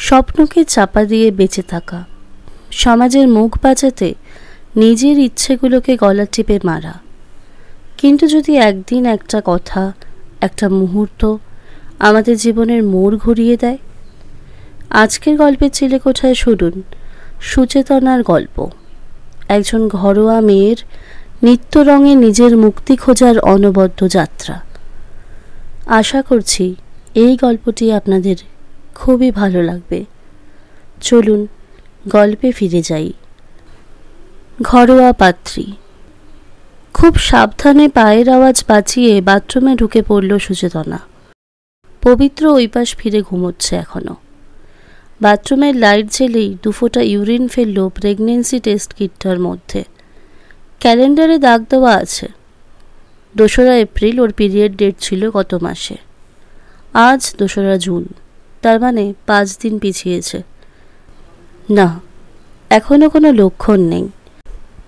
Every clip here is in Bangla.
স্বপ্নকে চাপা দিয়ে বেঁচে থাকা, সমাজের মুখ বাঁচাতে নিজের ইচ্ছেগুলোকে গলা টিপে মারা। কিন্তু যদি একদিন একটা কথা, একটা মুহূর্ত আমাদের জীবনের মোড় ঘুরিয়ে দেয়। আজকের গল্পের চিলেকোঠায় শুনুন সুচেতনার গল্প, একজন ঘরোয়া মেয়ের নিত্য রঙে নিজের মুক্তি খোঁজার অনবদ্য যাত্রা। আশা করছি এই গল্পটি আপনাদের খুবই ভালো লাগবে। চলুন গল্পে ফিরে যাই। ঘরোয়া পাত্রী। খুব সাবধানে পায়ের আওয়াজ বাঁচিয়ে বাথরুমে ঢুকে পড়ল সুচেতনা। পবিত্র ওই পাশ ফিরে ঘুমোচ্ছে এখনো। বাথরুমের লাইট জ্বেলেই দুফোঁটা ইউরিন ফেলল প্রেগনেন্সি টেস্ট কিটটার মধ্যে। ক্যালেন্ডারে দাগ দেওয়া আছে 2রা এপ্রিল ওর পিরিয়ড ডেট ছিল গত মাসে। আজ 2রা জুন, তার মানে 5 দিন পিছিয়েছে। না, এখনো কোনো লক্ষণ নেই।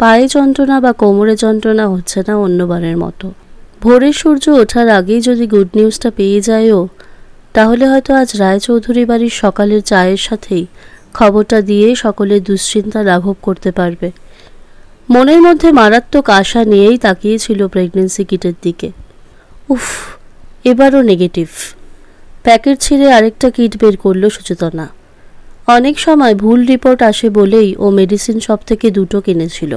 পায়ে যন্ত্রণা বা কোমরে যন্ত্রণা হচ্ছে না অন্যবারের মতো। ভোরের সূর্য ওঠার আগেই যদি গুড নিউজটা পেয়ে যায়ও, তাহলে হয়তো আজ রায়চৌধুরী বাড়ির সকালের চায়ের সাথেই খবরটা দিয়ে সকলের দুশ্চিন্তা লাঘব করতে পারবে। মনের মধ্যে মারাত্মক আশা নিয়েই তাকিয়েছিল প্রেগনেন্সি কিটের দিকে। উফ, এবারও নেগেটিভ। প্যাকেট ছিঁড়ে আরেকটা কিট বের করল সুচেতনা। অনেক সময় ভুল রিপোর্ট আসে বলেই ও মেডিসিন শপ থেকে 2টো কিনেছিল।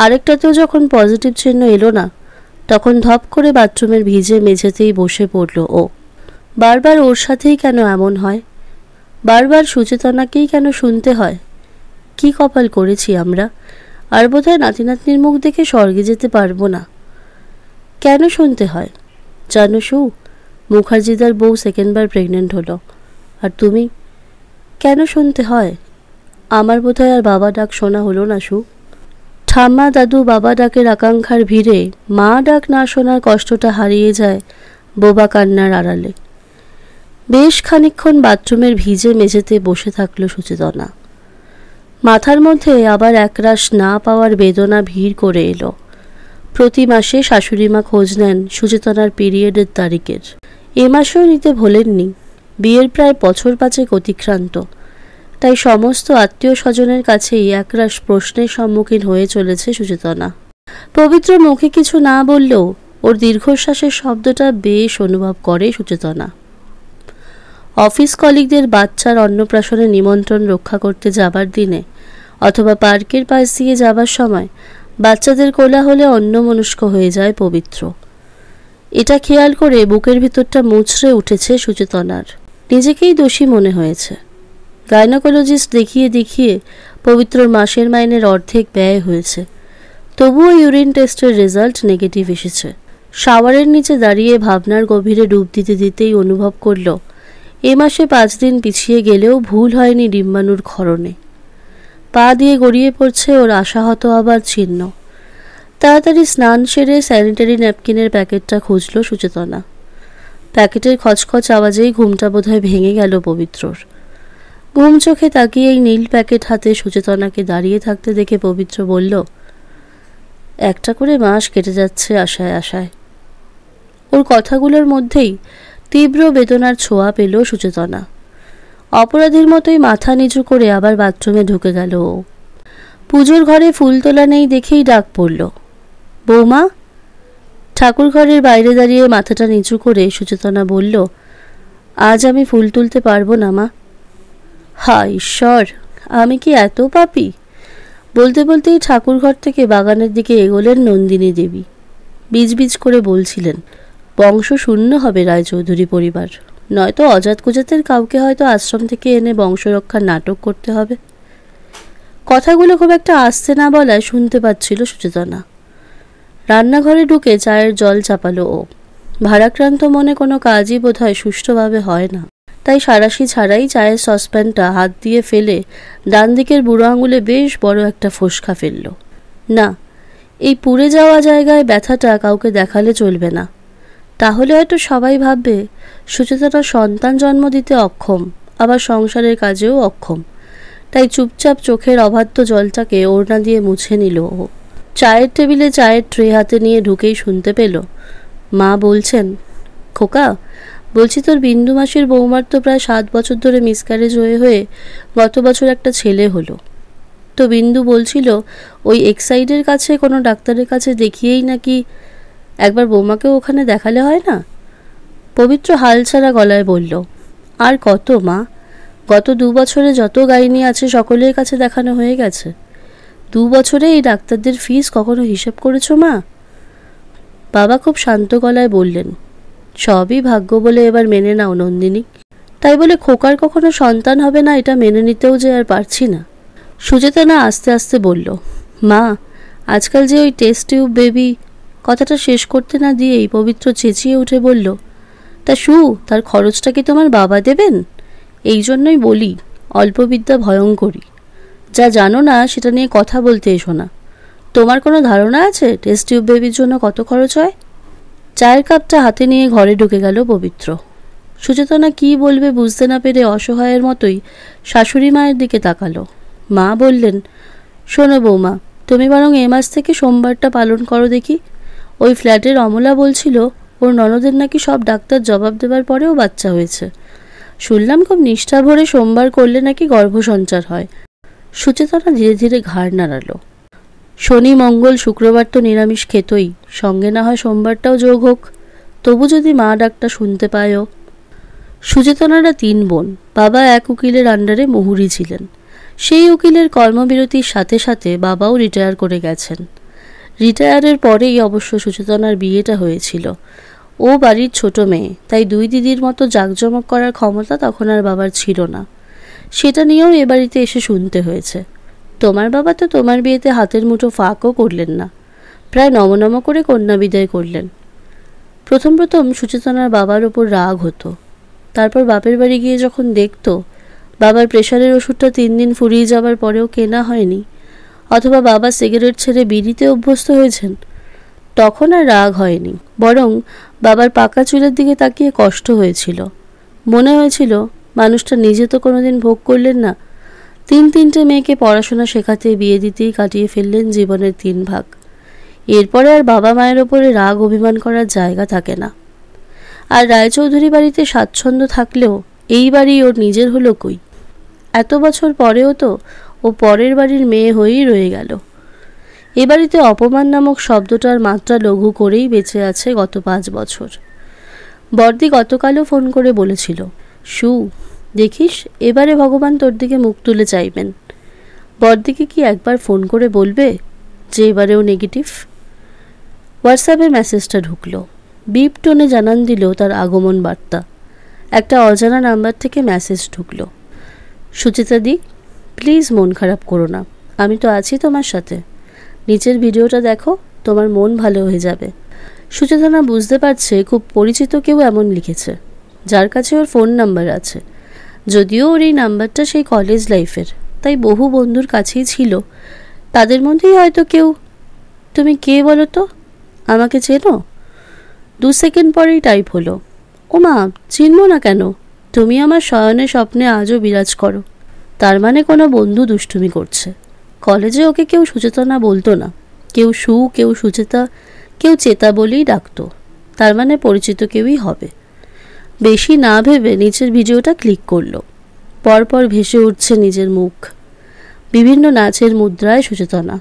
আরেকটাতেও যখন পজিটিভ চিহ্ন এলো না, তখন ধপ করে বাথরুমের ভিজে মেঝেতেই বসে পড়ল ও। বারবার ওর সাথেই কেন এমন হয়? বারবার সুচেতনাকেই কেন শুনতে হয়? কি কপাল করেছি আমরা, আর বোধহয় নাতি নাতনির মুখ দেখে স্বর্গে যেতে পারবো না। কেন শুনতে হয় জানো সু? মুখার্জিদার বউ 2বার প্রেগনেন্ট হলো, আর তুমি? কেন শুনতে হয়? আমার বোধহয় আর বাবা ডাক শোনা হলো না সু। ঠাম্মা দাদু বাবা ডাকের আকাঙ্ক্ষার ভিড়ে মা ডাক না শোনার কষ্টটা হারিয়ে যায় বোবা কান্নার আড়ালে। বেশ খানিকক্ষণ বাথরুমের ভিজে মেঝেতে বসে থাকলো সুচেতনা। মাথার মধ্যে আবার একরাশ না পাওয়ার বেদনা ভিড় করে এলো। প্রতি মাসে শাশুড়িমা খোঁজ নেন সুচেতনার পিরিয়ডের তারিখের। এ মাসেও নিতে ভোলেননি। বিয়ের প্রায় বছর 5 অতিক্রান্ত। তাই সমস্ত আত্মীয় স্বজনের কাছেই একরাশ প্রশ্নের সম্মুখীন হয়ে চলেছে সুচেতনা। পবিত্র মুখে কিছু না বললেও ওর দীর্ঘশ্বাসের শব্দটা বেশ অনুভব করে সুচেতনা। অফিস কলিগদের বাচ্চার অন্নপ্রাশনে নিমন্ত্রণ রক্ষা করতে যাবার দিনে অথবা পার্কের পাশ দিয়ে যাবার সময় বাচ্চাদের কোলাহলে অন্যমনস্ক হয়ে যায় পবিত্র। এটা খেয়াল করে বুকের ভিতরটা মুচড়ে উঠেছে সুচেতনার। নিজেকেই দোষী মনে হয়েছে। গাইনোকোলজিস্ট দেখিয়ে দেখিয়ে পবিত্রর মাসের মাইনের অর্ধেক ব্যয় হয়েছে, তবুও ইউরিন টেস্টের রেজাল্ট নেগেটিভ এসেছে। শাওয়ারের নিচে দাঁড়িয়ে ভাবনার গভীরে ডুব দিতে দিতেই অনুভব করল এ মাসে 5 দিন পিছিয়ে গেলেও ভুল হয়নি ডিম্বাণুর ক্ষরণে। পা দিয়ে গড়িয়ে পড়ছে ওর আশাহত হবার চিহ্ন। তাড়াতাড়ি স্নান সেরে স্যানিটারি ন্যাপকিনের প্যাকেটটা খুঁজল সুচেতনা। প্যাকেটের খচখচ আওয়াজেই ঘুমটা বোধহয় ভেঙে গেল পবিত্রর। ঘুম চোখে তাকিয়ে এই নীল প্যাকেট হাতে সুচেতনাকে দাঁড়িয়ে থাকতে দেখে পবিত্র বলল, একটা করে মাস কেটে যাচ্ছে আশায় আশায়। ওর কথাগুলোর মধ্যেই তীব্র বেদনার ছোঁয়া পেল সুচেতনা। অপরাধীর মতোই মাথা নিচু করে আবার বাথরুমে ঢুকে গেল ও। পুজোর ঘরে ফুল তোলা নেই দেখেই ডাক পড়ল, বৌমা। ঠাকুর ঘরের বাইরে দাঁড়িয়ে মাথাটা নিচু করে সুচেতনা বলল, আজ আমি ফুল তুলতে পারবো না মা। হায় ঈশ্বর, আমি কি এত পাপী? বলতে বলতেই ঠাকুর ঘর থেকে বাগানের দিকে এগোলেন নন্দিনী দেবী। বিজ করে বলছিলেন, বংশ শূন্য হবে রায়চৌধুরী পরিবার, নয়তো অজাত কুজাতের কাউকে হয়তো আশ্রম থেকে এনে বংশরক্ষার নাটক করতে হবে। কথাগুলো খুব একটা আস্তে না বলায় শুনতে পাচ্ছিল সুচেতনা। রান্নাঘরে ঢুকে চায়ের জল চাপালো ও। ভারাক্রান্ত মনে কোনো কাজই বোধহয় সুষ্ঠুভাবে হয় না, তাই সারাশি ছাড়াই চায়ের সসপ্যানটা হাত দিয়ে ফেলে ডান দিকের বুড়ো আঙুলে বেশ বড় একটা ফোসকা ফেলল। না, এই পুড়ে যাওয়া জায়গায় ব্যথাটা কাউকে দেখালে চলবে না, তাহলে হয়তো সবাই ভাববে সুচেতনা সন্তান জন্ম দিতে অক্ষম, আবার সংসারের কাজেও অক্ষম। তাই চুপচাপ চোখের অবাধ্য জলটাকে ওড়না দিয়ে মুছে নিল ও। চায়ের টেবিলে চায়ের ট্রে হাতে নিয়ে ঢুকেই শুনতে পেল মা বলছেন, খোকা, বলছি তোর বিন্দু মাসির বৌমার তো প্রায় 7 বছর ধরে মিসক্যারেজ হয়ে হয়ে গত বছর একটা ছেলে হলো। তো বিন্দু বলছিল ওই এক্সাইডের কাছে কোনো ডাক্তারের কাছে দেখিয়েই নাকি একবার বৌমাকেও ওখানে দেখালে হয় না। পবিত্র হালছাড়া গলায় বলল, আর কত মা, গত 2 বছরে যত গাইনি আছে সকলের কাছে দেখানো হয়ে গেছে। 2 বছরে এই ডাক্তারদের ফিস কখনো হিসেব করেছো মা? বাবা খুব শান্ত গলায় বললেন, সবই ভাগ্য বলে এবার মেনে নাও নন্দিনী। তাই বলে খোকার কখনো সন্তান হবে না এটা মেনে নিতেও যে আর পারছি না। সুচেতনা আস্তে আস্তে বলল, মা আজকাল যে ওই টেস্ট টিউব বেবি, কথাটা শেষ করতে না দিয়েই পবিত্র চেঁচিয়ে উঠে বলল, তা তার খরচটা কি তোমার বাবা দেবেন? এই জন্যই বলি অল্পবিদ্যা ভয়ঙ্করী, যা জানো না সেটা নিয়ে কথা বলতে এসো না। তোমার কোনো ধারণা আছে টেস্ট টিউব বেবির জন্য কত খরচ হয়? চায়ের কাপটা হাতে নিয়ে ঘরে ঢুকে গেল পবিত্র। সুচেতনা কি বলবে বুঝতে না পেরে অসহায়ের মতোই শাশুড়ি মায়ের দিকে তাকালো। মা বললেন, শোনো বৌমা, তুমি বরং এ মাস থেকে সোমবারটা পালন করো দেখি। ওই ফ্ল্যাটের অমলা বলছিল ওর ননদের নাকি সব ডাক্তার জবাব দেবার পরেও বাচ্চা হয়েছে। শুনলাম খুব নিষ্ঠা ভরে সোমবার করলে নাকি গর্ভসঞ্চার হয়। সুচেতনা ধীরে ধীরে ঘাড় নাড়ালো। শনি মঙ্গল শুক্রবার তো নিরামিষ খেতই, সঙ্গে না হয় সোমবারটাও যোগ হোক, তবু যদি মা ডাকটা শুনতে পায়ও। সুচেতনারা 3 বোন, বাবা এক উকিলের আন্ডারে মুহুরি ছিলেন। সেই উকিলের কর্মবিরতির সাথে সাথে বাবাও রিটায়ার করে গেছেন। রিটায়ারের পরেই অবশ্য সুচেতনার বিয়েটা হয়েছিল। ও বাড়ির ছোট মেয়ে, তাই 2 দিদির মতো জাঁকজমক করার ক্ষমতা তখন আর বাবার ছিল না। সেটা নিয়েও এ বাড়িতে এসে শুনতে হয়েছে, তোমার বাবা তো তোমার বিয়েতে হাতের মুঠো ফাঁকও করলেন না, প্রায় নমনম করে কন্যা বিদায় করলেন। প্রথম সুচেতনার বাবার ওপর রাগ হতো। তারপর বাপের বাড়ি গিয়ে যখন দেখতো বাবার প্রেশারের ওষুধটা 3 দিন ফুরিয়ে যাবার পরেও কেনা হয়নি, অথবা বাবা সিগারেট ছেড়ে বিড়িতে অভ্যস্ত হয়েছেন, তখন আর রাগ হয়নি, বরং বাবার পাকা চুলের দিকে তাকিয়ে কষ্ট হয়েছিল। মনে হয়েছিল মানুষটা নিজে তো কোনোদিন ভোগ করলেন না, 3 মেয়েকে পড়াশোনা শেখাতে বিয়ে দিতেই কাটিয়ে ফেললেন জীবনের 3 ভাগ। এরপরে আর বাবা মায়ের ওপরে রাগ অভিমান করার জায়গা থাকে না। আর রায়চৌধুরী বাড়িতে স্বাচ্ছন্দ্য থাকলেও এই বাড়ি ওর নিজের হলো কই? এত বছর পরেও তো ও পরের বাড়ির মেয়ে হয়েই রয়ে গেল। এ বাড়িতে অপমান নামক শব্দটার মাত্রা লঘু করেই বেঁচে আছে গত 5 বছর। বর্দি গতকালও ফোন করে বলেছিল, দেখিস এবারে ভগবান তোর দিকে মুখ তুলে চাইবেন। বর্দিকে কি একবার ফোন করে বলবে যে এবারেও নেগেটিভ? হোয়াটসঅ্যাপের মেসেজটা ঢুকলো। বিপ টোনে জানান দিল তার আগমন বার্তা। একটা অজানা নাম্বার থেকে মেসেজ ঢুকলো, সুচিতা দি, প্লিজ মন খারাপ করো না, আমি তো আছি তোমার সাথে। নিচের ভিডিওটা দেখো, তোমার মন ভালো হয়ে যাবে। সুচেতনা বুঝতে পারছে খুব পরিচিত কেউ এমন লিখেছে, যার কাছে ওর ফোন নাম্বার আছে। যদিও ওর এই নাম্বারটা সেই কলেজ লাইফের, তাই বহু বন্ধুর কাছেই ছিল। তাদের মধ্যেই হয়তো কেউ। তুমি কে বলো তো, আমাকে চেনো? 2 সেকেন্ড পরেই টাইপ হলো, ও মা, চিনব না কেন? তুমি আমার শয়নে স্বপ্নে আজও বিরাজ করো। তার মানে কোনো বন্ধু দুষ্টুমি করছে। কলেজে ওকে কেউ সুচেতনা বলতো না, কেউ কেউ সুচেতা, কেউ চেতা বলেই ডাকতো। তার মানে পরিচিত কেউই হবে। বেশি না ভেবে নিচের ভিডিওটা ক্লিক করলো। পরপর ভেসে উঠছে নিজের মুখ, বিভিন্ন নাচের মুদ্রায় সুচেতনা।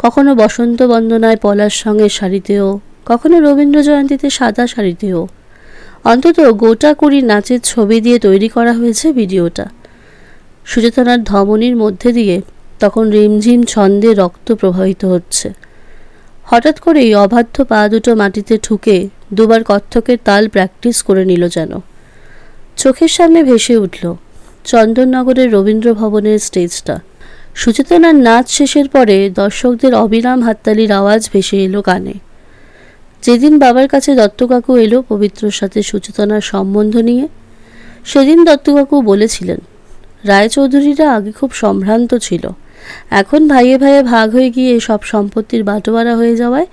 কখনো বসন্ত বন্দনায় পলাশ সঙ্গের শাড়িতেও, কখনো রবীন্দ্র জয়ন্তীতে সাদা শাড়িতেও। অন্তত গোটা 20 নাচের ছবি দিয়ে তৈরি করা হয়েছে ভিডিওটা। সুচেতনার ধমনীর মধ্যে দিয়ে তখন রিমঝিম ছন্দে রক্ত প্রবাহিত হচ্ছে। হঠাৎ করেই অবাধ্য পা দুটো মাটিতে ঠুকে 2 বার কত্থকের তাল প্র্যাকটিস করে নিল যেন। চোখের সামনে ভেসে উঠল চন্দননগরের রবীন্দ্র ভবনের স্টেজটা। সুচেতনার নাচ শেষের পরে দর্শকদের অবিরাম হাততালির আওয়াজ ভেসে এলো কানে। যেদিন বাবার কাছে দত্তকাকু এলো পবিত্রর সাথে সুচেতনার সম্বন্ধ নিয়ে, সেদিন দত্তকাকু বলেছিলেন রায়চৌধুরীরা আগে খুব সম্ভ্রান্ত ছিল, এখন ভাইয়ে ভাইয়ে ভাগ হয়ে গিয়ে সব সম্পত্তির বাটোয়ারা হয়ে যাওয়ায়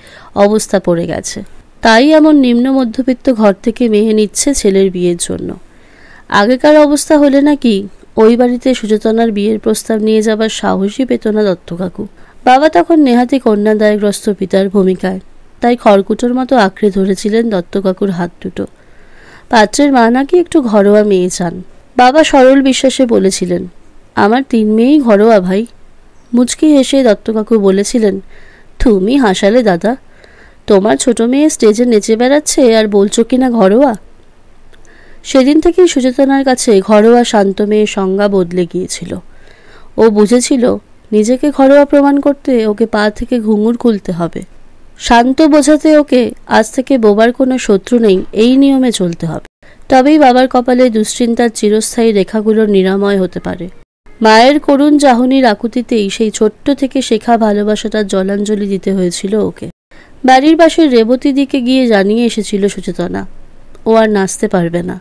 অবস্থা পড়ে গেছে। তাই এমন নিম্ন মধ্যবিত্ত ঘর থেকে মেয়ে নিচ্ছে ছেলের বিয়ের জন্য। আগেকার অবস্থা হলে নাকি ওই বাড়িতে সুচেতনার বিয়ের প্রস্তাব নিয়ে যাবার সাহসই পেত না দত্তকাকু। বাবা তখন নেহাতি কন্যাদায়গ্রস্ত পিতার ভূমিকায়, তাই খড়কুটোর মতো আঁকড়ে ধরেছিলেন দত্তকাকুর হাত দুটো। পাত্রের মা নাকি একটু ঘরোয়া মেয়ে চান। বাবা সরল বিশ্বাসে বলেছিলেন, আমার 3 মেয়েই ঘরোয়া ভাই। মুচকি হেসে দত্তকাকু বলেছিলেন, তুমি হাসালে দাদা, তোমার ছোট মেয়ে স্টেজে নেচে বেড়াচ্ছে আর বলছো কিনা ঘরোয়া। সেদিন থেকেই সুচেতনার কাছে ঘরোয়া শান্ত মেয়ের সংজ্ঞা বদলে গিয়েছিল। ও বুঝেছিল নিজেকে ঘরোয়া প্রমাণ করতে ওকে পা থেকে ঘুঙুর খুলতে হবে। শান্ত বোঝাতে ওকে আজ থেকে বোবার কোনো শত্রু নেই, এই নিয়মে চলতে হবে। তবেই বাবার কপালে দুশ্চিন্তার চিরস্থায়ী রেখাগুলোর নিরাময় হতে পারে। মায়ের করুণ চাহনির আকুতিতেই সেই ছোট্ট থেকে শেখা ভালোবাসাটার জলাঞ্জলি দিতে হয়েছিল ওকে। বাড়ির পাশের রেবতীদিকে গিয়ে জানিয়ে এসেছিল সুচেতনা, ও আর নাচতে পারবে না।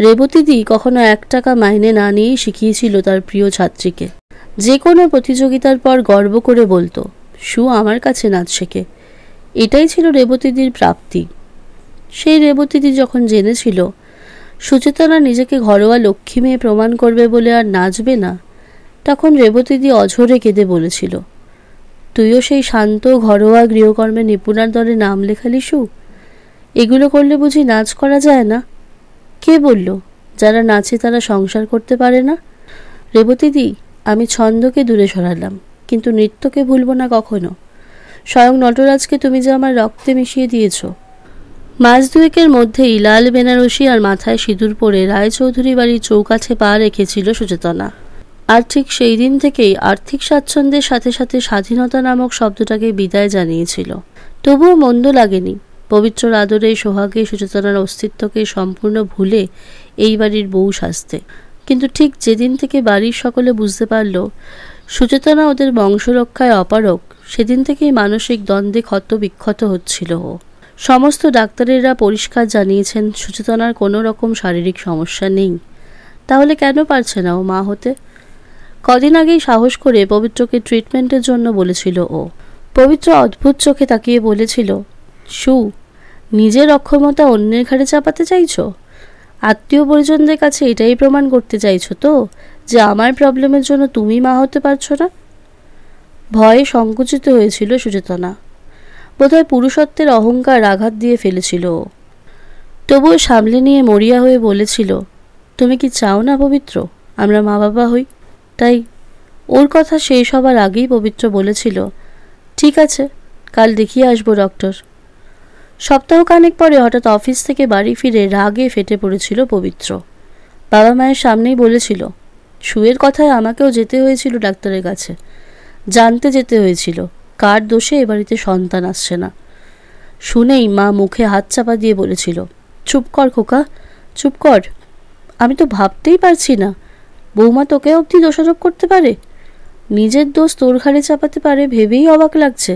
রেবতীদি কখনো 1 টাকা মাইনে না নিয়েই শিখিয়েছিল তার প্রিয় ছাত্রীকে। যে কোনো প্রতিযোগিতার পর গর্ব করে বলতো, সু আমার কাছে নাচ শেখে। এটাই ছিল রেবতীদির প্রাপ্তি। সেই রেবতীদি যখন জেনেছিল সুচেতনা নিজেকে ঘরোয়া লক্ষ্মী মেয়ে প্রমাণ করবে বলে আর নাচবে না, তখন রেবতীদি অঝরে কেঁদে বলেছিল, তুইও সেই শান্ত ঘরোয়া গৃহকর্মে নিপুণার দলে নাম লেখালি সু? এগুলো করলে বুঝি নাচ করা যায় না? কে বলল যারা নাচে তারা সংসার করতে পারে না? রেবতীদি, আমি ছন্দকে দূরে সরালাম, কিন্তু নৃত্যকে ভুলব না কখনো। স্বয়ং নটরাজকে তুমি যে আমার রক্তে মিশিয়ে দিয়েছ। মাস 2 মধ্যেই লাল বেনারসি আর মাথায় সিঁদুর পরে রায়চৌধুরী বাড়ির চৌকাঠে পা রেখেছিল সুচেতনা। আর ঠিক সেই দিন থেকেই আর্থিক স্বাচ্ছন্দ্যের সাথে সাথে স্বাধীনতা নামক শব্দটাকে বিদায় জানিয়েছিল। তবুও মন্দ লাগেনি পবিত্র আদরে সোহাগে সুচেতনার অস্তিত্বকে সম্পূর্ণ ভুলে এই বাড়ির বউ সাজতে। কিন্তু ঠিক যেদিন থেকে বাড়ির সকলে বুঝতে পারল সুচেতনা ওদের বংশরক্ষায় অপারগ, সেদিন থেকেই মানসিক দ্বন্দ্বে ক্ষত বিক্ষত হচ্ছিল ও। সমস্ত ডাক্তারেরা পরিষ্কার জানিয়েছেন সুচেতনার কোনো রকম শারীরিক সমস্যা নেই। তাহলে কেন পারছে না ও মা হতে? কদিন আগেই সাহস করে পবিত্রকে ট্রিটমেন্টের জন্য বলেছিল ও। পবিত্র অদ্ভুত চোখে তাকিয়ে বলেছিল, সু, নিজের অক্ষমতা অন্যের ঘাড়ে চাপাতে চাইছো? আত্মীয় পরিজনদের কাছে এটাই প্রমাণ করতে চাইছো তো যে আমার প্রবলেমের জন্য তুমি মা হতে পারছো না? ভয়ে সংকুচিত হয়েছিল সুচেতনা। বোধহয় পুরুষত্বের অহংকার আঘাত দিয়ে ফেলেছিল ও। তবুও সামলে নিয়ে মরিয়া হয়ে বলেছিল, তুমি কি চাও না পবিত্র আমরা মা বাবা হই? তাই ওর কথা শেষ হবার আগেই পবিত্র বলেছিল, ঠিক আছে, কাল দেখিয়ে আসবো ডক্টর। সপ্তাহখানেক পরে হঠাৎ অফিস থেকে বাড়ি ফিরে রাগে ফেটে পড়েছিল পবিত্র। বাবা মায়ের সামনেই বলেছিল, সুয়ের কথায় আমাকেও যেতে হয়েছিল ডাক্তারের কাছে, জানতে যেতে হয়েছিল কার দোষে এ বাড়িতে সন্তান আসছে না। শুনেই মা মুখে হাত চাপা দিয়ে বলেছিল, চুপ কর খোকা, চুপ কর। আমি তো ভাবতেই পারছি না বৌমা তোকে অবধি দোষারোপ করতে পারে, নিজের দোষ তোর ঘাড়ে চাপাতে পারে ভেবেই অবাক লাগছে।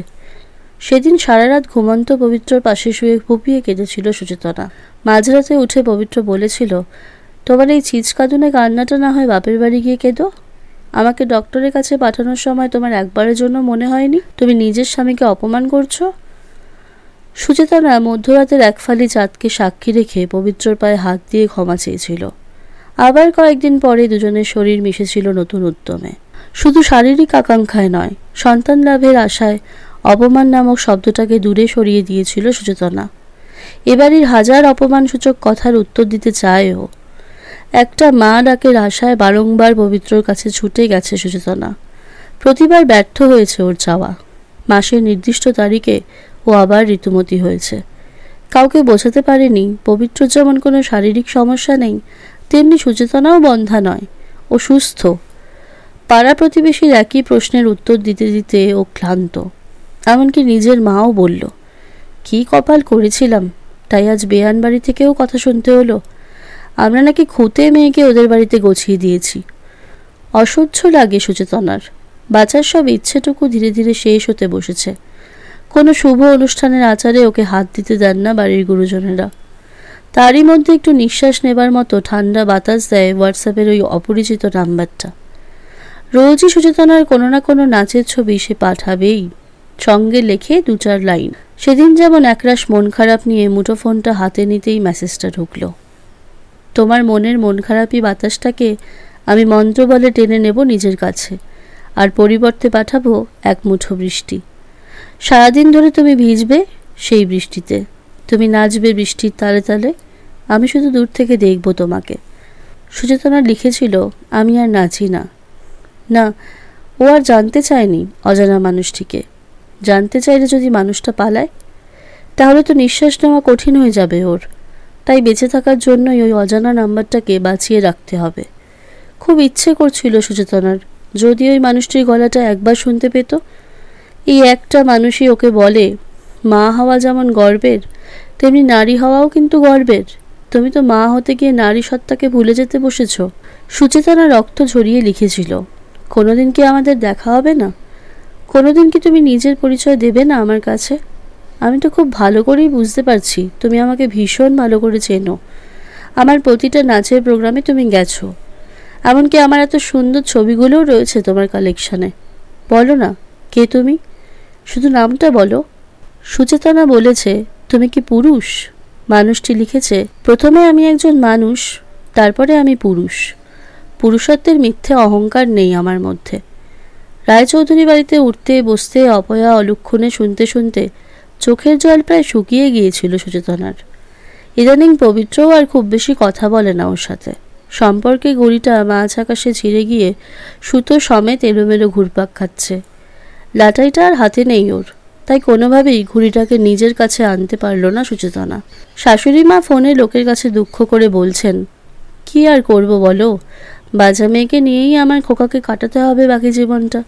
সেদিন সারা রাত ঘুমন্ত পবিত্রর পাশে শুয়ে ফুপিয়ে কেঁদেছিল সুচেতনা। মাঝরাতে উঠে পবিত্র বলেছিল, তোমার এই চিৎকাদুনে কান্নাটা না হয় বাপের বাড়ি গিয়ে কেঁদো। আমাকে ডক্টরের কাছে পাঠানোর সময় তোমার একবারের জন্য মনে হয়নি তুমি নিজের স্বামীকে অপমান করছো? সুচেতনা মধ্যরাতের এক ফালি চাঁদকে সাক্ষী রেখে পবিত্রর পায়ে হাত দিয়ে ক্ষমা চেয়েছিল। আবার কয়েকদিন পরে দুজনের শরীর মিশেছিল নতুন উদ্যমে। শুধু শারীরিক আকাঙ্ক্ষায় নয়, সন্তান লাভের আশায় অপমান নামক শব্দটাকে দূরে সরিয়ে দিয়েছিল সুচেতনা। এবারের হাজার অপমানসূচক কথার উত্তর দিতে চায় ও। একটা মা ডাকের আশায় বারংবার পবিত্রর কাছে ছুটে গেছে সুচেতনা। প্রতিবার ব্যর্থ হয়েছে ওর চাওয়া। মাসের নির্দিষ্ট তারিখে ও আবার ঋতুমতী হয়েছে। কাউকে বোঝাতে পারেনি পবিত্র যেমন কোনো শারীরিক সমস্যা নেই, তেমনি সুচেতনাও বন্ধা নয়, ও সুস্থ। পাড়া প্রতিবেশীর একই প্রশ্নের উত্তর দিতে দিতে ও ক্লান্ত। এমনকি নিজের মাও বলল, কি কপাল করেছিলাম, তাই আজ বেয়ান বাড়ি থেকেও কথা শুনতে হলো। আমরা নাকি খুঁতে মেয়েকে ওদের বাড়িতে গছিয়ে দিয়েছি। অসহ্য লাগে সুচেতনার। বাঁচার সব ইচ্ছেটুকু ধীরে ধীরে শেষ হতে বসেছে। কোনো শুভ অনুষ্ঠানের আচারে ওকে হাত দিতে দেন না বাড়ির গুরুজনেরা। তারই মধ্যে একটু নিঃশ্বাস নেবার মতো ঠান্ডা বাতাস দেয় হোয়াটসঅ্যাপের ওই অপরিচিত নাম্বারটা। রোজই সুচেতনার কোনো না কোনো নাচের ছবি সে পাঠাবেই, সঙ্গে লেখে 2-4 লাইন। সেদিন যেমন একরাশ মন খারাপ নিয়ে মুঠোফোনটা হাতে নিতেই মেসেজটা ঢুকলো, তোমার মনের মন খারাপি বাতাসটাকে আমি মন্ত্র বলে টেনে নেব নিজের কাছে, আর পরিবর্তে পাঠাবো এক মুঠো বৃষ্টি। সারাদিন ধরে তুমি ভিজবে সেই বৃষ্টিতে, তুমি নাচবে বৃষ্টির তালে তালে, আমি শুধু দূর থেকে দেখব তোমাকে। সুচেতনা লিখেছিল, আমি আর নাচি না। না, ও আর জানতে চায়নি অজানা মানুষটিকে। জানতে চাইলে যদি মানুষটা পালায়, তাহলে তো নিঃশ্বাস নেওয়া কঠিন হয়ে যাবে ওর। তাই বেঁচে থাকার জন্যই ওই অজানা নাম্বারটাকে বাঁচিয়ে রাখতে হবে। খুব ইচ্ছে করছিল সুচেতনার, যদি ওই মানুষটির গলাটা একবার শুনতে পেত। এই একটা মানুষই ওকে বলে, মা হওয়া যেমন গর্বের, তেমনি নারী হওয়াও কিন্তু গর্বের। তুমি তো মা হতে গিয়ে নারী সত্তাকে ভুলে যেতে বসেছ। সুচেতনা রক্ত ঝরিয়ে লিখেছিল, কোনোদিন কি আমাদের দেখা হবে না? কোনোদিন কি তুমি নিজের পরিচয় দেবে না আমার কাছে? আমি তো খুব ভালো করেই বুঝতে পারছি তুমি আমাকে ভীষণ ভালো করে চেনো। আমার প্রতিটা নাচের প্রোগ্রামে তুমি গেছো, এমনকি আমার এত সুন্দর ছবিগুলোও রয়েছে তোমার কালেকশানে। বলো না, কে তুমি? শুধু নামটা বলো। সুচেতনা বলেছে, তুমি কি পুরুষ? মানুষটি লিখেছে, প্রথমে আমি একজন মানুষ, তারপরে আমি পুরুষ। পুরুষত্বের মিথ্যে অহংকার নেই আমার মধ্যে। রায়চৌধুরী বাড়িতে উঠতে বসতে অপয়া অলক্ষণে শুনতে শুনতে চোখের জল প্রায় শুকিয়ে গিয়েছিল সুচেতনার। ইদানিং পবিত্রও আর খুব বেশি কথা বলে না ওর সাথে। সম্পর্কে ঘড়িটা মাঝ আকাশে ছিঁড়ে গিয়ে সুতো সমেত এলোমেলো ঘুরপাক খাচ্ছে। লাটাইটা আর হাতে নেই ওর, তাই কোনোভাবেই ঘুড়িটাকে নিজের কাছে আনতে পারল না সুচেতনা। শাশুড়ি মা ফোনে লোকের কাছে দুঃখ করে বলছেন, কি আর করব বলো, বাজা মেয়েকে নিয়েই আমার খোকাকে কাটাতে হবে বাকি জীবনটা।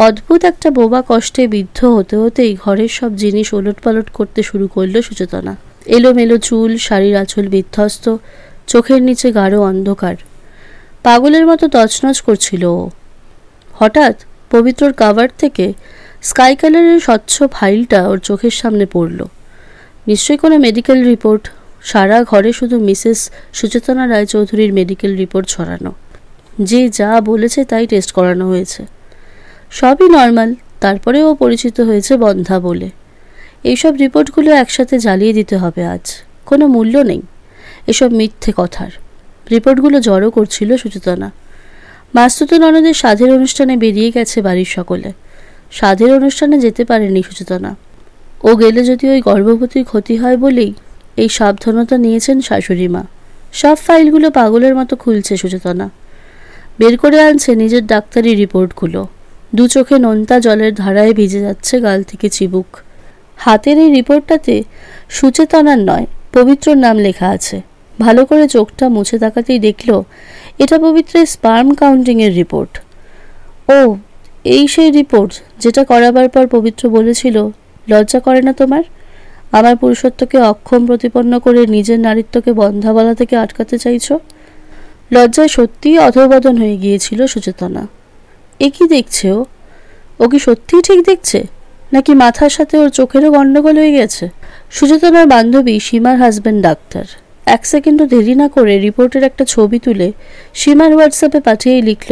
অদ্ভুত একটা বোবা কষ্টে বিদ্ধ হতে হতেই ঘরের সব জিনিস ওলটপালট করতে শুরু করলো সুচেতনা। এলোমেলো চুল, শাড়ির আঁচল বিধ্বস্ত, চোখের নিচে গাঢ় অন্ধকার। পাগলের মতো তছনছ করছিল ও। হঠাৎ পবিত্রর কাভার থেকে স্কাই কালারের স্বচ্ছ ফাইলটা ওর চোখের সামনে পড়ল। নিশ্চয়ই কোনো মেডিকেল রিপোর্ট। সারা ঘরে শুধু মিসেস সুচেতনা রায়চৌধুরীর মেডিকেল রিপোর্ট ছড়ানো। যে যা বলেছে তাই টেস্ট করানো হয়েছে, সবই নর্মাল। তারপরে ও পরিচিত হয়েছে বন্ধা বলে। এইসব রিপোর্টগুলো একসাথে জ্বালিয়ে দিতে হবে আজ, কোনো মূল্য নেই এসব মিথ্যে কথার। রিপোর্টগুলো জড়ো করছিল সুচেতনা। মাস্তুত ননদের সাধের অনুষ্ঠানে বেরিয়ে গেছে বাড়ির সকলে। সাধের অনুষ্ঠানে যেতে পারেনি সুচেতনা। ও গেলে যদি ওই গর্ভবতীর ক্ষতি হয় বলেই এই সাবধানতা নিয়েছেন শাশুড়ি মা। সব ফাইলগুলো পাগলের মতো খুলছে সুচেতনা। বের করে আনছে নিজের ডাক্তারি রিপোর্টগুলো। দু চোখে নোনতা জলের ধারায় ভিজে যাচ্ছে গাল থেকে চিবুক। হাতের এই রিপোর্টটাতে সুচেতনার নয়, পবিত্রর নাম লেখা আছে। ভালো করে চোখটা মুছে তাকাতেই দেখল এটা পবিত্রের স্পার্ম কাউন্টিংয়ের রিপোর্ট। ও, এই সেই রিপোর্ট যেটা করাবার পর পবিত্র বলেছিল, লজ্জা করে না তোমার আমার পুরুষত্বকে অক্ষম প্রতিপন্ন করে নিজের নারীত্বকে বন্ধা বলা থেকে আটকাতে চাইছ? লজ্জায় সত্যিই অধঃপতন হয়ে গিয়েছিল সুচেতনা। এ কি দেখছে ও কি সত্যিই ঠিক দেখছে, নাকি মাথার সাথে ওর চোখেরও গন্ডগোল হয়ে গেছে? সুচেতনার বান্ধবী সীমার হাজব্যান্ড ডাক্তার। এক সেকেন্ডও দেরি না করে রিপোর্টের একটা ছবি তুলে সীমার হোয়াটসঅ্যাপে পাঠিয়েই লিখল,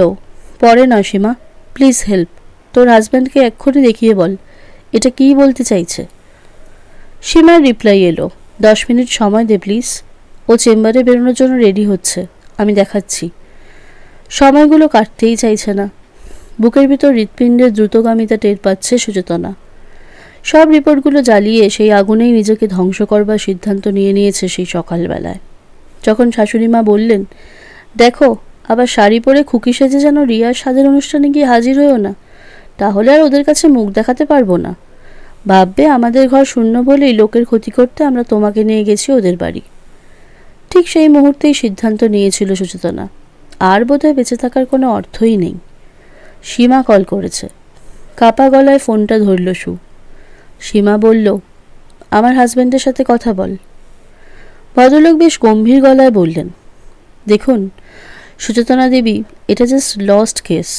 পরে না সীমা, প্লিজ হেল্প। তোর হাজব্যান্ডকে এক্ষুনি দেখিয়ে বল এটা কী বলতে চাইছে। সীমার রিপ্লাই এলো, 10 মিনিট সময় দে প্লিজ। ও চেম্বারে বেরোনোর জন্য রেডি হচ্ছে, আমি দেখাচ্ছি। সময়গুলো কাটতেই চাইছে না। বুকের ভিতর হৃৎপিণ্ডের দ্রুতগামিতা টের পাচ্ছে সুচেতনা। সব রিপোর্টগুলো জ্বালিয়ে সেই আগুনেই নিজেকে ধ্বংস করবার সিদ্ধান্ত নিয়েছে সেই সকালবেলায়। যখন শাশুড়ি মা বললেন, দেখো আবার শাড়ি পরে খুকি সেজে যেন রিয়ার সাধের অনুষ্ঠানে গিয়ে হাজির হয়েও না, তাহলে আর ওদের কাছে মুখ দেখাতে পারবো না। ভাববে আমাদের ঘর শূন্য বলেই লোকের ক্ষতি করতে আমরা তোমাকে নিয়ে গেছি ওদের বাড়ি। ঠিক সেই মুহূর্তেই সিদ্ধান্ত নিয়েছিল সুচেতনা, আর বোধহয় বেঁচে থাকার কোনো অর্থই নেই। সীমা কল করেছে। কাপা গলায় ফোনটা ধরল সু। সীমা বলল, আমার হাজব্যান্ডের সাথে কথা বল। ভদ্রলোক বেশ গম্ভীর গলায় বললেন, দেখুন সুচেতনা দেবী, এটা জাস্ট লস্ট কেস।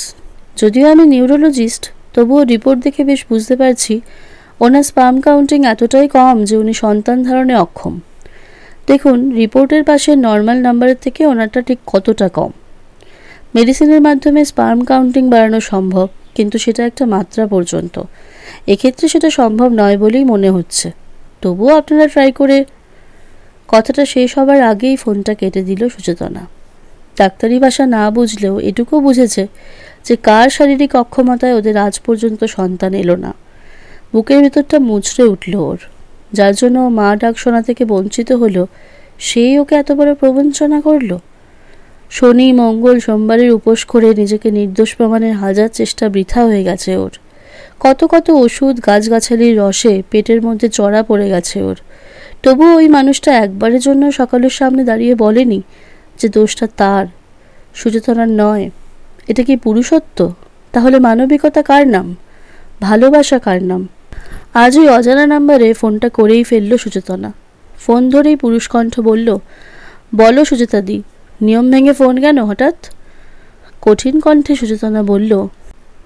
যদিও আমি নিউরোলজিস্ট, তবুও রিপোর্ট দেখে বেশ বুঝতে পারছি ওনার স্পার্ম কাউন্টিং এতটাই কম যে উনি সন্তান ধারণে অক্ষম। দেখুন রিপোর্টের পাশে নর্মাল নাম্বারের থেকে ওনারটা ঠিক কতটা কম। মেডিসিনের মাধ্যমে স্পার্ম কাউন্টিং বাড়ানো সম্ভব, কিন্তু সেটা একটা মাত্রা পর্যন্ত। এক্ষেত্রে সেটা সম্ভব নয় বলেই মনে হচ্ছে। তবুও আপনারা ট্রাই করে। কথাটা শেষ হবার আগেই ফোনটা কেটে দিল সুচেতনা। ডাক্তারি ভাষা না বুঝলেও এটুকু বুঝেছে যে কার শারীরিক অক্ষমতায় ওদের আজ পর্যন্ত সন্তান এলো না। বুকের ভেতরটা মুচড়ে উঠল ওর। যার জন্য মা ডাক শোনা থেকে বঞ্চিত হলো, সেই ওকে এত বড় প্রবঞ্চনা করল। শনি মঙ্গল সোমবারের উপোস করে নিজেকে নির্দোষ প্রমাণের হাজার চেষ্টা বৃথা হয়ে গেছে ওর। কত কত ওষুধ গাছগাছালির রসে পেটের মধ্যে চড়া পড়ে গেছে ওর। তবুও ওই মানুষটা একবারের জন্য সকালের সামনে দাঁড়িয়ে বলেনি যে দোষটা তার, সুচেতনার নয়। এটা কি পুরুষত্ব? তাহলে মানবিকতা কার নাম? ভালোবাসা কার নাম? আজ ওই অজানা নাম্বারে ফোনটা করেই ফেলল সুচেতনা। ফোন ধরেই পুরুষকণ্ঠ বলল, বলো সুচেতাদি, নিয়ম ভেঙে ফোন কেন হঠাৎ? কঠিন কণ্ঠে সুচেতনা বলল,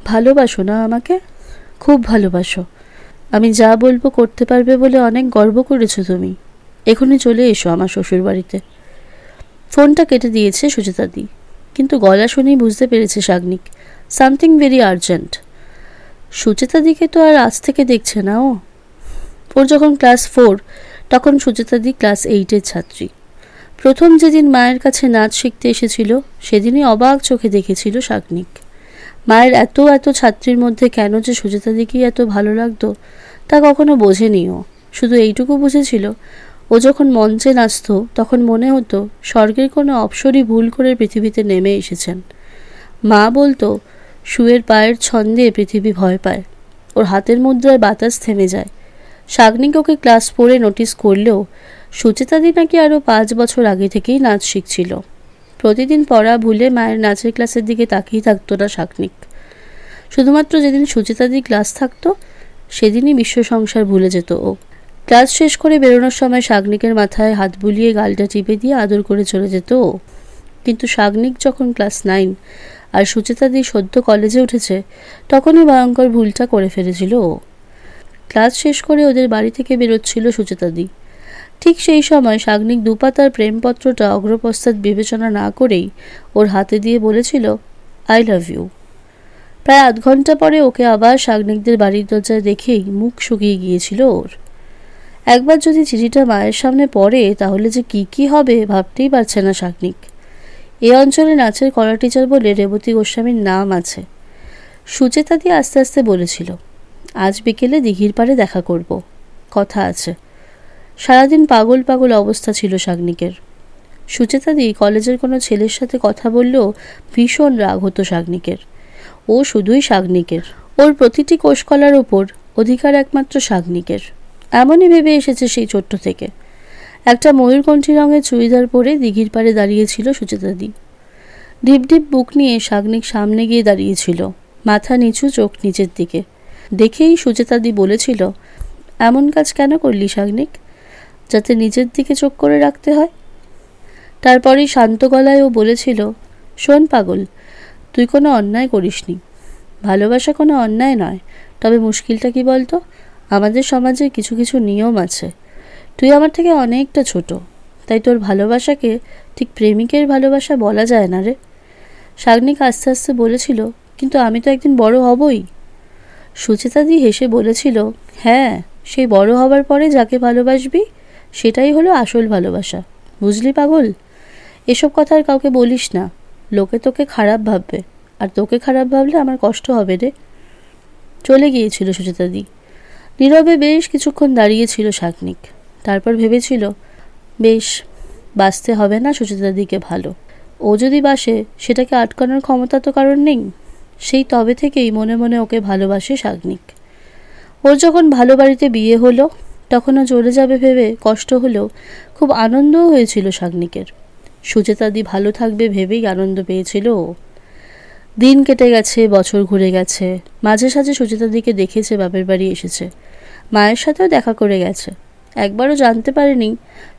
ভালোবাসো না আমাকে? খুব ভালোবাসো। আমি যা বলবো করতে পারবে বলে অনেক গর্ব করেছো তুমি। এখনই চলে এসো আমার শ্বশুর বাড়িতে। ফোনটা কেটে দিয়েছে সুচেতাদি, কিন্তু গলা শুনেই বুঝতে পেরেছে সাগ্নিক সামথিং ভেরি আর্জেন্ট। সুচেতাদিকে তো আর আজ থেকে দেখছে না ও। ওর যখন ক্লাস 4 তখন সুচেতাদি ক্লাস 8-এর ছাত্রী। প্রথম যেদিন মায়ের কাছে নাচ শিখতে এসেছিল সেদিনই অবাক চোখে দেখেছিল সাগ্নিক। মায়ের এত এত ছাত্রীর মধ্যে কেন যে সুচেতাদিকেই এত ভালো লাগতো তা কখনো বোঝেনি ও। শুধু এইটুকু বুঝেছিল, ও যখন মঞ্চে নাচত তখন মনে হতো স্বর্গের কোনো অপ্সরী ভুল করে পৃথিবীতে নেমে এসেছেন। মা বলতো শুয়ের পায়ের ছন্দে পৃথিবী ভয় পায়, ওর হাতের মুদ্রায় বাতাস থেমে যায়। সাগ্নিক ওকে ক্লাস 4-এ নোটিস করলেও সুচেতাদি নাকি আরও 5 বছর আগে থেকেই নাচ শিখছিল। প্রতিদিন পড়া ভুলে মায়ের নাচের ক্লাসের দিকে তাকিয়ে থাকতো না সাগ্নিক। শুধুমাত্র যেদিন সুচেতাদি ক্লাস থাকতো সেদিনই বিশ্ব সংসার ভুলে যেত ও। ক্লাস শেষ করে বেরোনোর সময় সাগ্নিকের মাথায় হাত বুলিয়ে গালটা টিপে দিয়ে আদর করে চলে যেত ও। কিন্তু সাগ্নিক যখন ক্লাস 9 আর সুচেতাদি সদ্য কলেজে উঠেছে তখনই ভয়ঙ্কর ভুলটা করে ফেলেছিল ও। ক্লাস শেষ করে ওদের বাড়ি থেকে বেরোচ্ছিল সুচেতাদি। ঠিক সেই সময় সাগ্নিক দুপাতার প্রেমপত্রটা অগ্রপশ্চাৎ বিবেচনা না করেই ওর হাতে দিয়ে বলেছিল, আই লাভ ইউ। প্রায় আধ ঘন্টা পরে ওকে আবার সাগ্নিকদের বাড়ির দরজায় দেখেই মুখ শুকিয়ে গিয়েছিল ওর। একবার যদি চিঠিটা মায়ের সামনে পড়ে তাহলে যে কি হবে ভাবতেই পারছে না সাগ্নিক। এ অঞ্চলে নাচের কলা টিচার বলে রেবতী গোস্বামীর নাম আছে। সুচেতাদি আস্তে আস্তে বলেছিল, আজ বিকেলে দিঘির পাড়ে দেখা করব, কথা আছে। সারাদিন পাগল পাগল অবস্থা ছিল সাগ্নিকের। সুচেতাদি কলেজের কোনো ছেলের সাথে কথা বললেও ভীষণ রাগ হতো সাগ্নিকের। ও শুধুই সাগ্নিকের, ওর প্রতিটি কোষকলার ওপর অধিকার একমাত্র সাগ্নিকের। এমনই ভেবে এসেছে সেই ছোট্ট থেকে। একটা ময়ূরকণ্ঠী রঙের চুড়িদার পরে দিঘির পাড়ে দাঁড়িয়েছিল সুচেতাদি। ঢিপ ঢিপ বুক নিয়ে সাগ্নিক সামনে গিয়ে দাঁড়িয়েছিল, মাথা নিচু, চোখ নিচের দিকে। দেখেই সুচেতাদি বলেছিল, এমন কাজ কেন করলি সাগ্নিক, যাতে নিজের দিকে চোখ করে রাখতে হয়? তারপরেই শান্ত গলায় ও বলেছিল, শোন পাগল, তুই কোনো অন্যায় করিসনি। ভালোবাসা কোনো অন্যায় নয়, তবে মুশকিলটা কি বলতো, আমাদের সমাজে কিছু কিছু নিয়ম আছে। তুই আমার থেকে অনেকটা ছোট, তাই তোর ভালোবাসাকে ঠিক প্রেমিকের ভালোবাসা বলা যায় না রে। সাগ্নিক আস্তে আস্তে বলেছিল, কিন্তু আমি তো একদিন বড় হবই। সুচেতাদি হেসে বলেছিল, হ্যাঁ, সেই বড় হবার পরে যাকে ভালোবাসবি সেটাই হলো আসল ভালোবাসা, বুঝলি পাগল? এসব কথা আর কাউকে বলিস না, লোকে তোকে খারাপ ভাববে, আর তোকে খারাপ ভাবলে আমার কষ্ট হবে রে। চলে গিয়েছিল সুচেতাদি। নীরবে বেশ কিছুক্ষণ দাঁড়িয়েছিল সাগ্নিক। তারপর ভেবেছিল, বেশ, বাঁচতে হবে না সুচেতাদিকে ভালো। ও যদি বাসে সেটাকে আটকানোর ক্ষমতা তো কারণ নেই। সেই তবে থেকেই মনে মনে ওকে ভালোবাসে সাগ্নিক। ওর যখন ভালো বাড়িতে বিয়ে হলো তখনও চলে যাবে ভেবে কষ্ট হলেও খুব আনন্দও হয়েছিল সাগ্নিকের। সুচেতাদি ভালো থাকবে ভেবেই আনন্দ পেয়েছিল ও। দিন কেটে গেছে, বছর ঘুরে গেছে। মাঝে সাঝে সুচেতাদিকে দেখেছে, বাপের বাড়ি এসেছে, মায়ের সাথেও দেখা করে গেছে। একবারও জানতে পারেনি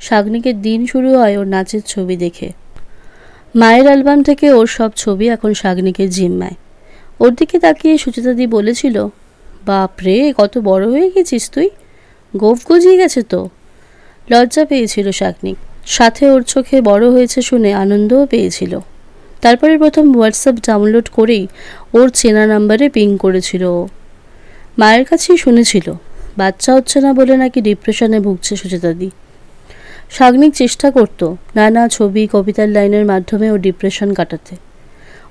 সাগ্নিকের দিন শুরু হয় ওর নাচের ছবি দেখে। মায়ের অ্যালবাম থেকে ওর সব ছবি এখন সাগ্নিকের জিম্মায়। ওর দিকে তাকিয়ে সুচেতাদি বলেছিল, বাপরে, কত বড় হয়ে গেছিস তুই, গোফ গজিয়ে গেছে তো। লজ্জা পেয়েছিল সাগ্নিক, সাথে ওর চোখে বড় হয়েছে শুনে আনন্দও পেয়েছিল। তারপরে প্রথম হোয়াটসঅ্যাপ ডাউনলোড করেই ওর চেনা নাম্বারে পিং করেছিল ও। মায়ের কাছেই শুনেছিল বাচ্চা হচ্ছে না বলে নাকি ডিপ্রেশনে ভুগছে সুচেতাদি। সাগ্নিক চেষ্টা করত নানা ছবি, কবিতার লাইনের মাধ্যমে ও ডিপ্রেশন কাটাতে।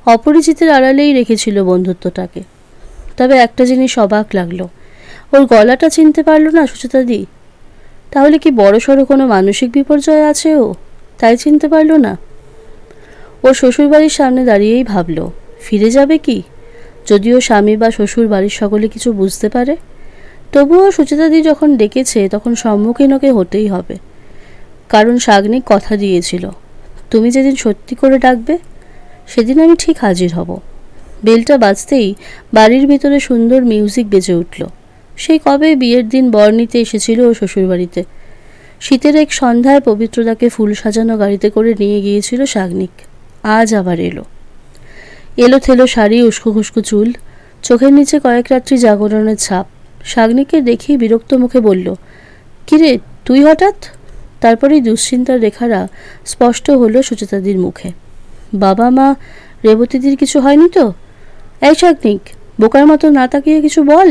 অপরিচিতের আড়ালেই রেখেছিল বন্ধুত্বটাকে। তবে একটা জিনিস অবাক লাগলো, ওর গলাটা চিনতে পারল না সুচেতাদি। তাহলে কি বড়সড় কোনো মানসিক বিপর্যয় আছে ও, তাই চিনতে পারল না? ও শ্বশুরবাড়ির সামনে দাঁড়িয়েই ভাবল ফিরে যাবে কি, যদিও স্বামী বা শ্বশুর বাড়ির সকলে কিছু বুঝতে পারে। তবুও সুচেতাদি যখন ডেকেছে তখন সম্মুখীন ওকে হতেই হবে, কারণ সাগ্নিক কথা দিয়েছিল, তুমি যেদিন সত্যি করে ডাকবে সেদিন আমি ঠিক হাজির হব। বেলটা বাজতেই বাড়ির ভিতরে সুন্দর মিউজিক বেজে উঠল। সেই কবে বিয়ের দিন বর নিতে এসেছিল ও শ্বশুরবাড়িতে। শীতের এক সন্ধ্যায় পবিত্রতাকে ফুল সাজানো গাড়িতে করে নিয়ে গিয়েছিল সাগ্নিক। আজ আবার এলো। এলো থেলো শাড়ি, উস্কো খুস্কো চুল, চোখের নিচে কয়েক রাত্রি জাগরণের ছাপ। সাগ্নিককে দেখেই বিরক্ত মুখে বলল, কিরে তুই হঠাৎ? তারপরেই দুশ্চিন্তার রেখারা স্পষ্ট হলো সুচেতাদির মুখে। বাবা মা রেবতীদির কিছু হয়নি তো? এই সাগ্নিক, বোকার মতো না তাকিয়ে কিছু বল।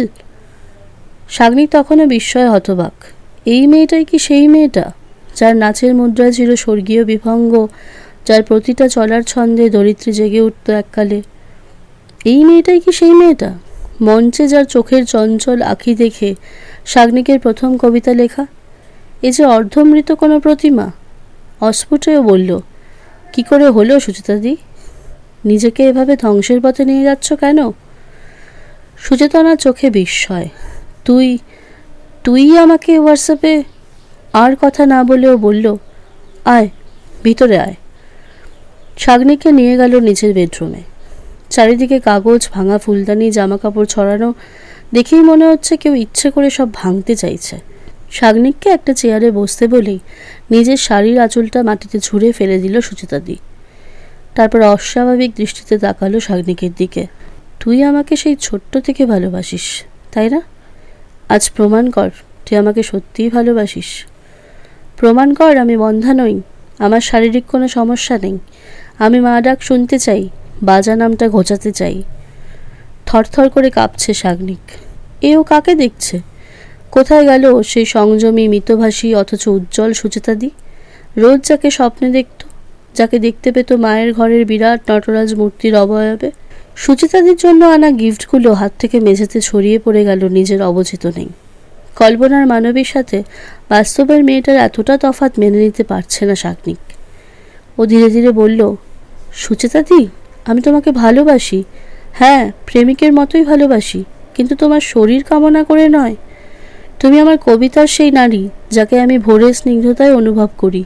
সাগ্নিক তখনও বিস্ময়ে হতবাক। এই মেয়েটাই কি সেই মেয়েটা যার নাচের মুদ্রা ছিল স্বর্গীয় বিভঙ্গ, যার প্রতিটা চলার ছন্দে দরিদ্রী জেগে উঠত এককালে? এই মেয়েটাই কি সেই মেয়েটা মঞ্চে যার চোখের চঞ্চল আঁখি দেখে সাগ্নিকের প্রথম কবিতা লেখা? এ যে অর্ধমৃত কোনো প্রতিমা। অস্ফুটেও বলল, কি করে হলো সুচেতাদি? নিজেকে এভাবে ধ্বংসের পথে নিয়ে যাচ্ছ কেন? সুচেতনার চোখে বিস্ময়। তুই তুই আমাকে হোয়াটসঅ্যাপে? আর কথা না বলেও বলল, আয় ভিতরে আয়। সাগ্নিককে নিয়ে গেল নিচের বেডরুমে। চারিদিকে কাগজ, ভাঙা ফুলদানি, জামা কাপড় ছড়ানো, দেখেই মনে হচ্ছে কেউ ইচ্ছে করে সব ভাঙতে চাইছে। সাগ্নিককে একটা চেয়ারে বসতে বলেই নিজের শাড়ির আঁচলটা মাটিতে ছুঁড়ে ফেলে দিল সুচেতাদি। তারপর অস্বাভাবিক দৃষ্টিতে তাকালো সাগ্নিকের দিকে। তুই আমাকে সেই ছোট্ট থেকে ভালোবাসিস, তাই না? আজ প্রমাণ কর তুই আমাকে সত্যিই ভালোবাসিস। প্রমাণ কর আমি বন্ধা নই, আমার শারীরিক কোনো সমস্যা নেই। আমি মা ডাক শুনতে চাই, বাজা নামটা ঘোচাতে চাই। থরথর করে কাঁপছে সাগ্নিক। এও কাকে দেখছে? কোথায় গেল সেই সংযমী, মিতভাষী অথচ উজ্জ্বল সুচেতাদি? রোজ যাকে স্বপ্নে দেখত, যাকে দেখতে পেত মায়ের ঘরের বিরাট নটরাজ মূর্তির অবয়বে। সুচেতাদির জন্য আনা গিফটগুলো হাত থেকে মেঝেতে ছড়িয়ে পড়ে গেল নিজের অবচিত নেই। কল্পনার মানবীর সাথে বাস্তবের মেয়েটার এতটা তফাৎ মেনে নিতে পারছে না সাগ্নিক। ও ধীরে ধীরে বলল, সুচেতাদি আমি তোমাকে ভালোবাসি, হ্যাঁ প্রেমিকের মতোই ভালোবাসি, কিন্তু তোমার শরীর কামনা করে নয়। তুমি আমার কবিতার সেই নারী, যাকে আমি ভোরের স্নিগ্ধতায় অনুভব করি,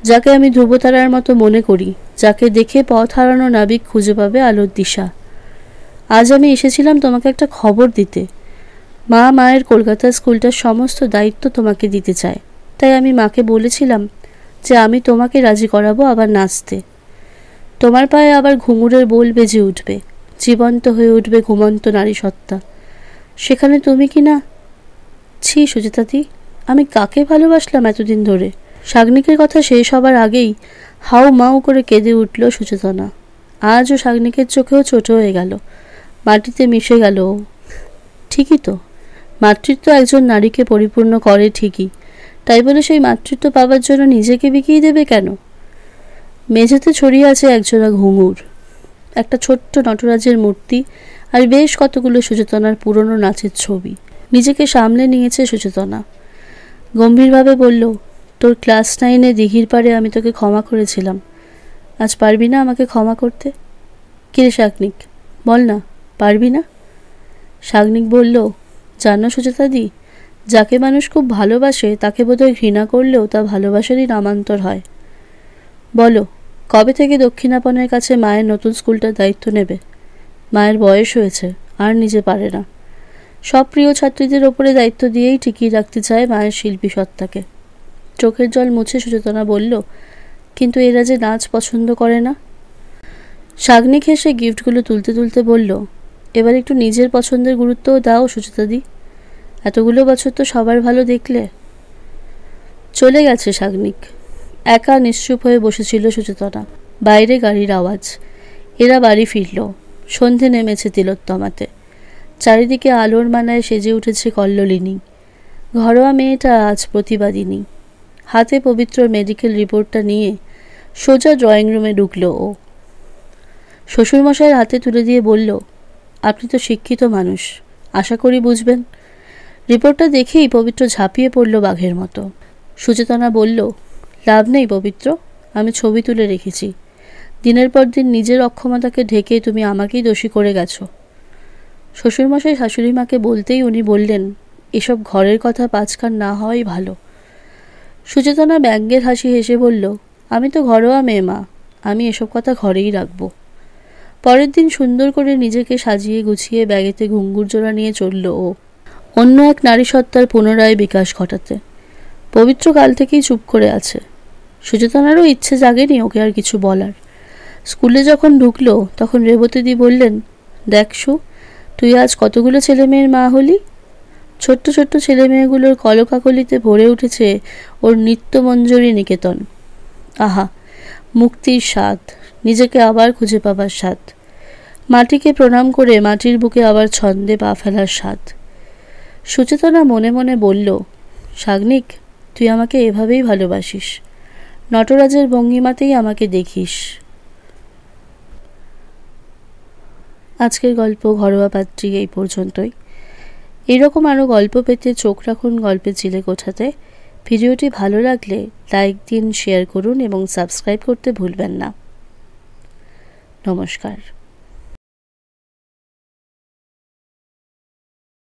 যাকে আমি ধ্রুবতারার মতো মনে করি, যাকে দেখে পথ হারানো নাবিক খুঁজে পাবে আলোর দিশা। আজ আমি এসেছিলাম তোমাকে একটা খবর দিতে। মায়ের কলকাতার স্কুলটার সমস্ত দায়িত্ব তোমাকে দিতে চায়। তাই আমি মাকে বলেছিলাম যে আমি তোমাকে রাজি করাবো আবার নাচতে। তোমার পায়ে আবার ঘুঙুরের বোল বেজে উঠবে, জীবন্ত হয়ে উঠবে ঘুমন্ত নারী সত্তা। সেখানে তুমি কি না? ছি সুচেতাদি, আমি কাকে ভালোবাসলাম এতদিন ধরে? সাগ্নিকের কথা শেষ হবার আগেই হাউ মাউ করে কেঁদে উঠল সুচেতনা। আজও সাগ্নিকের চোখেও ছোট হয়ে গেল, মাটিতে মিশে গেল। ঠিকই তো, মাতৃত্ব একজন নারীকে পরিপূর্ণ করে ঠিকই, তাই বলে সেই মাতৃত্ব পাবার জন্য নিজেকে বিকিয়ে দেবে কেন? মেঝেতে ছড়িয়ে আছে একজোড়া ঘুঙুর, একটা ছোট্ট নটরাজের মূর্তি, আর বেশ কতগুলো সুচেতনার পুরনো নাচের ছবি। নিজেকে সামলে নিয়েছে সুচেতনা। গম্ভীরভাবে বলল, তোর ক্লাস 9-এ দিঘির পাড়ে আমি তোকে ক্ষমা করেছিলাম, আজ পারবি না আমাকে ক্ষমা করতে? কিরে সাগ্নিক, বল না, পারবি না? সাগ্নিক বলল, জানো সুচেতাদি, যাকে মানুষ খুব ভালোবাসে তাকে বোধহয় ঘৃণা করলেও তা ভালোবাসারই নামান্তর হয়। বলো, কবে থেকে দক্ষিণাপনের কাছে মায়ের নতুন স্কুলটার দায়িত্ব নেবে? মায়ের বয়স হয়েছে, আর নিজে পারে না। সব প্রিয় ছাত্রীদের ওপরে দায়িত্ব দিয়েই টিকিয়ে রাখতে চায় মায়ের শিল্পী সত্তাকে। চোখের জল মুছে সুচেতনা বলল, কিন্তু এরা যে নাচ পছন্দ করে না। সাগ্নিক হেসে গিফটগুলো তুলতে তুলতে বলল, এবার একটু নিজের পছন্দের গুরুত্বও দাও সুচেতাদি, এতগুলো বছর তো সবার ভালো দেখলে। চলে গেছে সাগ্নিক। একা নিশ্চুপ হয়ে বসেছিল সুচেতনা। বাইরে গাড়ির আওয়াজ। এরা বাড়ি ফিরল। সন্ধে নেমেছে তিলোত্তমাতে। চারিদিকে আলোর মানায় সেজে উঠেছে কল্লোলিনী। ঘরোয়া মেয়েটা আজ প্রতিবাদিনী। হাতে পবিত্র মেডিকেল রিপোর্টটা নিয়ে সোজা ড্রয়িং রুমে ঢুকল ও। শ্বশুরমশাইয়ের হাতে তুলে দিয়ে বলল, আপনি তো শিক্ষিত মানুষ, আশা করি বুঝবেন। রিপোর্টটা দেখেই পবিত্র ঝাঁপিয়ে পড়ল বাঘের মতো। সুচেতনা বলল, লাভ নেই পবিত্র, আমি ছবি তুলে রেখেছি। দিনের পর দিন নিজের অক্ষমতাকে ঢেকে তুমি আমাকেই দোষী করে গেছো। শ্বশুরমশাই শাশুড়ি মাকে বলতেই উনি বললেন, এসব ঘরের কথা পাঁচকান না হওয়াই ভালো। সুচেতনা ব্যঙ্গের হাসি হেসে বলল, আমি তো ঘরোয়া মেয়ে মা, আমি এসব কথা ঘরেই রাখবো। পরের দিন সুন্দর করে নিজেকে সাজিয়ে গুছিয়ে ব্যাগেতে ঘুঙ্গুর জোড়া নিয়ে চলল ও অন্য এক নারী সত্তার পুনরায় বিকাশ ঘটাতে। পবিত্র কাল থেকেই চুপ করে আছে। সুচেতনারও ইচ্ছে জাগেনি ওকে আর কিছু বলার। স্কুলে যখন ঢুকলো তখন রেবতীদি বললেন, দেখ সু, তুই আজ কতগুলো ছেলে মেয়ের মা হলি। ছোট্ট ছোট্ট ছেলে মেয়েগুলোর কলকাকলিতে ভরে উঠেছে ওর নিত্যমঞ্জরি নিকেতন। আহা, মুক্তির স্বাদ, নিজেকে আবার খুঁজে পাবার স্বাদ, মাটিকে প্রণাম করে মাটির বুকে আবার ছন্দে পা ফেলার স্বাদ। সুচেতনা মনে মনে বলল, সাগ্নিক, তুই আমাকে এভাবেই ভালোবাসিস, নটরাজের ভঙ্গিমাতেই আমাকে দেখিস। আজকের গল্প ঘরোয়া পাত্রী এই পর্যন্তই। এরকম আরও গল্প পেতে চোখ রাখুন গল্পের চিলেকোঠাতে। ভিডিওটি ভালো লাগলে লাইক দিন, শেয়ার করুন এবং সাবস্ক্রাইব করতে ভুলবেন না। নমস্কার।